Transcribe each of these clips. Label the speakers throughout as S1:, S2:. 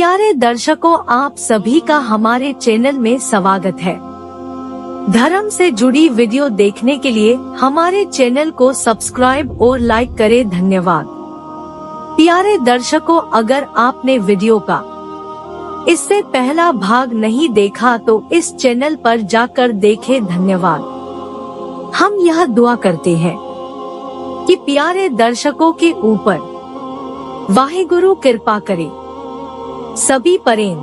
S1: प्यारे दर्शकों, आप सभी का हमारे चैनल में स्वागत है। धर्म से जुड़ी वीडियो देखने के लिए हमारे चैनल को सब्सक्राइब और लाइक करें। धन्यवाद। प्यारे दर्शकों, अगर आपने वीडियो का इससे पहला भाग नहीं देखा तो इस चैनल पर जाकर देखें। धन्यवाद। हम यह दुआ करते हैं कि प्यारे दर्शकों के ऊपर वाहिगुरु कृपा करे। सभी प्रेम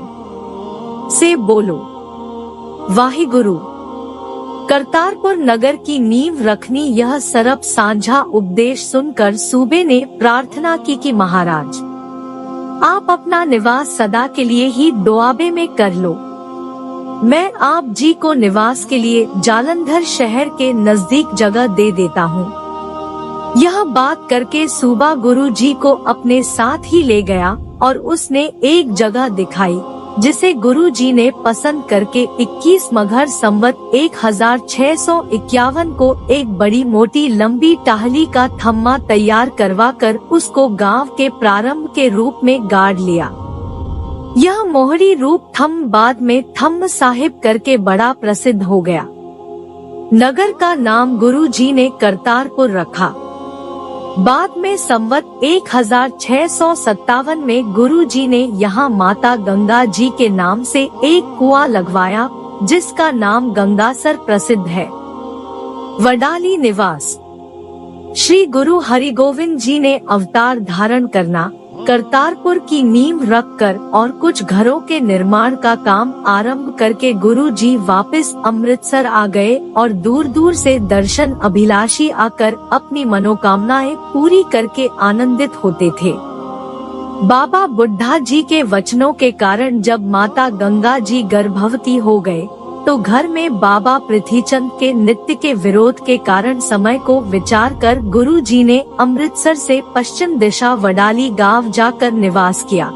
S1: से बोलो वाहिगुरु। करतारपुर नगर की नींव रखनी, यह सरब साझा उपदेश सुनकर सूबे ने प्रार्थना की कि महाराज आप अपना निवास सदा के लिए ही दोआबे में कर लो। मैं आप जी को निवास के लिए जालंधर शहर के नजदीक जगह दे देता हूँ। यह बात करके सूबा गुरु जी को अपने साथ ही ले गया और उसने एक जगह दिखाई जिसे गुरु जी ने पसंद करके 21 मघर संवत 1651 को एक बड़ी मोटी लंबी टाहली का थम्मा तैयार करवा कर उसको गांव के प्रारंभ के रूप में गाड़ लिया। यह मोहरी रूप थम्म बाद में थम्म साहिब करके बड़ा प्रसिद्ध हो गया। नगर का नाम गुरु जी ने करतारपुर रखा। बाद में संवत 1657 में गुरु जी ने यहाँ माता गंगा जी के नाम से एक कुआं लगवाया जिसका नाम गंगासर प्रसिद्ध है। वडाली निवास। श्री गुरु हरिगोविंद जी ने अवतार धारण करना, करतारपुर की नींव रखकर और कुछ घरों के निर्माण का काम आरंभ करके गुरु जी वापस अमृतसर आ गए और दूर दूर से दर्शन अभिलाषी आकर अपनी मनोकामनाएं पूरी करके आनंदित होते थे। बाबा बुड्ढा जी के वचनों के कारण जब माता गंगा जी गर्भवती हो गए तो घर में बाबा पृथ्वीचंद के नित्य के विरोध के कारण समय को विचार कर गुरु जी ने अमृतसर से पश्चिम दिशा वडाली गांव जाकर निवास किया।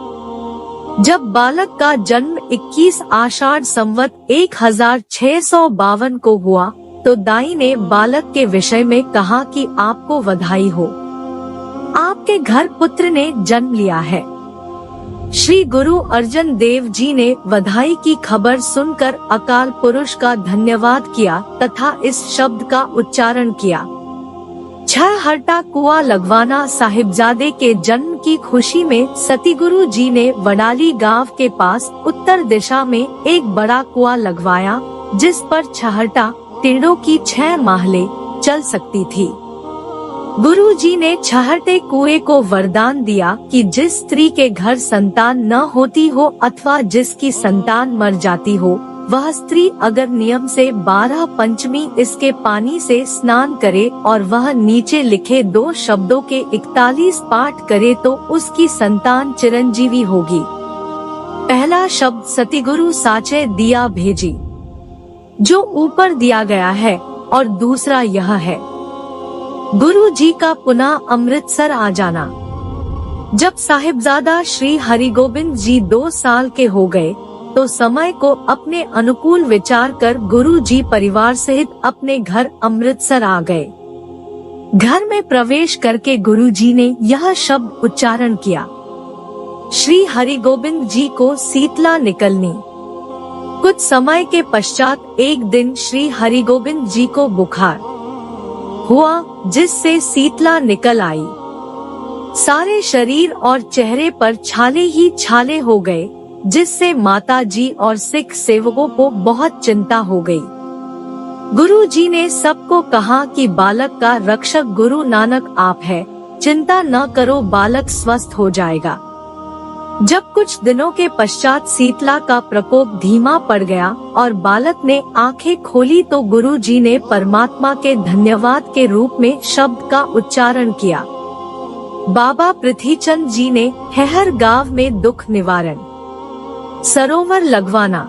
S1: जब बालक का जन्म 21 आषाढ़ संवत 1652 को हुआ तो दाई ने बालक के विषय में कहा कि आपको बधाई हो, आपके घर पुत्र ने जन्म लिया है। श्री गुरु अर्जन देव जी ने बधाई की खबर सुनकर अकाल पुरुष का धन्यवाद किया तथा इस शब्द का उच्चारण किया। छहरटा कुआं लगवाना। साहिबजादे के जन्म की खुशी में सतीगुरु जी ने वडाली गांव के पास उत्तर दिशा में एक बड़ा कुआं लगवाया जिस पर छहरटा टेढ़ों की 6 माहले चल सकती थी। गुरु जी ने छहरटे कुएं को वरदान दिया कि जिस स्त्री के घर संतान न होती हो अथवा जिसकी संतान मर जाती हो, वह स्त्री अगर नियम से 12 पंचमी इसके पानी से स्नान करे और वह नीचे लिखे 2 शब्दों के 41 पाठ करे तो उसकी संतान चिरंजीवी होगी। पहला शब्द सतीगुरु साचे दिया भेजी जो ऊपर दिया गया है और दूसरा यह है गुरु जी का पुनः अमृतसर आ जाना। जब साहिबजादा श्री हरिगोविंद जी 2 साल के हो गए तो समय को अपने अनुकूल विचार कर गुरु जी परिवार सहित अपने घर अमृतसर आ गए। घर में प्रवेश करके गुरु जी ने यह शब्द उच्चारण किया, श्री हरिगोविंद जी को शीतला निकलनी। कुछ समय के पश्चात एक दिन श्री हरिगोविंद जी को बुखार हुआ जिससे शीतला निकल आई। सारे शरीर और चेहरे पर छाले ही छाले हो गए जिससे माता जी और सिख सेवकों को बहुत चिंता हो गई। गुरु जी ने सबको कहा कि बालक का रक्षक गुरु नानक आप है, चिंता न करो, बालक स्वस्थ हो जाएगा। जब कुछ दिनों के पश्चात शीतला का प्रकोप धीमा पड़ गया और बालक ने आंखें खोली तो गुरु जी ने परमात्मा के धन्यवाद के रूप में शब्द का उच्चारण किया। बाबा पृथ्वीचंद जी ने हेहर गांव में दुख निवारण सरोवर लगवाना।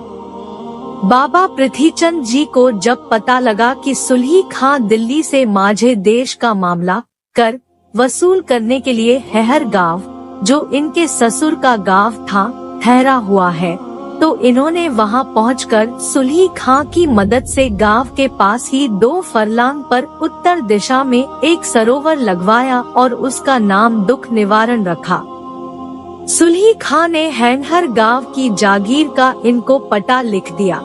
S1: बाबा पृथ्वीचंद जी को जब पता लगा कि सुलही खां दिल्ली से माझे देश का मामला कर वसूल करने के लिए हेहर गांव, जो इनके ससुर का गांव था, ठहरा हुआ है तो इन्होंने वहां पहुंचकर सुलही खां की मदद से गांव के पास ही 2 फरलांग पर उत्तर दिशा में एक सरोवर लगवाया और उसका नाम दुख निवारण रखा। सुलही खां ने हैनहर गांव की जागीर का इनको पता लिख दिया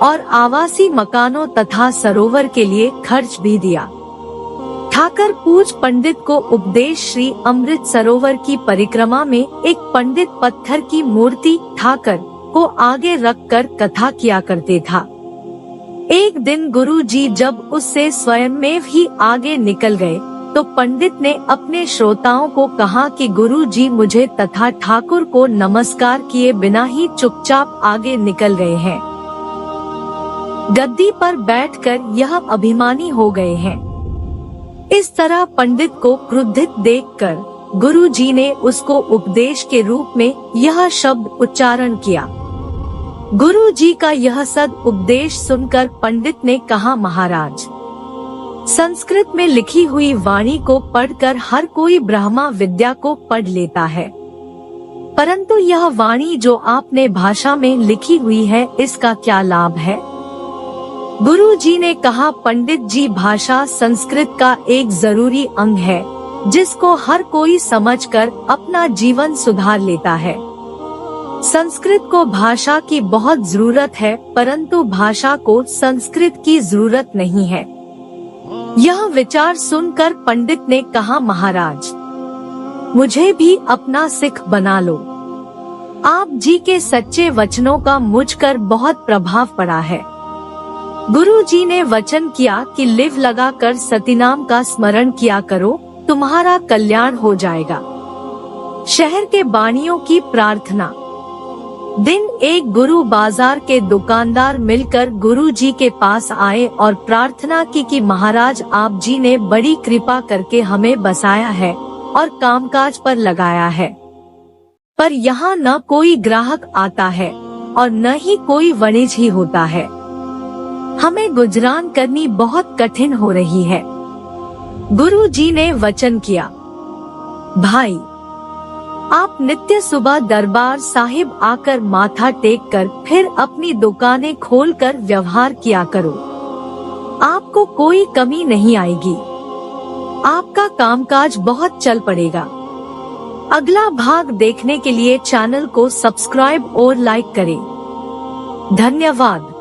S1: और आवासी मकानों तथा सरोवर के लिए खर्च भी दिया। ठाकर पूज पंडित को उपदेश श्री अमृत सरोवर की परिक्रमा में एक पंडित पत्थर की मूर्ति ठाकर को आगे रखकर कथा किया करते था। एक दिन गुरुजी जब उससे स्वयंमेव ही आगे निकल गए तो पंडित ने अपने श्रोताओं को कहा कि गुरुजी मुझे तथा ठाकुर को नमस्कार किए बिना ही चुपचाप आगे निकल गए हैं। गद्दी पर बैठकर यह अभिमानी हो गए हैं। इस तरह पंडित को क्रुद्धित देखकर गुरुजी ने उसको उपदेश के रूप में यह शब्द उच्चारण किया। गुरुजी का यह सद उपदेश सुनकर पंडित ने कहा, महाराज, संस्कृत में लिखी हुई वाणी को पढ़कर हर कोई ब्रह्मा विद्या को पढ़ लेता है, परंतु यह वाणी जो आपने भाषा में लिखी हुई है इसका क्या लाभ है? गुरुजी ने कहा, पंडित जी, भाषा संस्कृत का एक जरूरी अंग है जिसको हर कोई समझकर अपना जीवन सुधार लेता है। संस्कृत को भाषा की बहुत जरूरत है, परंतु भाषा को संस्कृत की जरूरत नहीं है। यह विचार सुनकर पंडित ने कहा, महाराज, मुझे भी अपना सिख बना लो। आप जी के सच्चे वचनों का मुझकर बहुत प्रभाव पड़ा है। गुरुजी ने वचन किया कि लिव लगाकर सतीनाम का स्मरण किया करो, तुम्हारा कल्याण हो जाएगा। शहर के बानियों की प्रार्थना। दिन एक गुरु बाजार के दुकानदार मिलकर गुरुजी के पास आए और प्रार्थना की कि महाराज, आप जी ने बड़ी कृपा करके हमें बसाया है और कामकाज पर लगाया है, पर यहाँ न कोई ग्राहक आता है और न ही कोई वाणिज्य ही होता है। हमें गुजरान करनी बहुत कठिन हो रही है। गुरुजी ने वचन किया, भाई, आप नित्य सुबह दरबार साहिब आकर माथा टेक कर फिर अपनी दुकानें खोलकर व्यवहार किया करो। आपको कोई कमी नहीं आएगी, आपका कामकाज बहुत चल पड़ेगा। अगला भाग देखने के लिए चैनल को सब्सक्राइब और लाइक करें। धन्यवाद।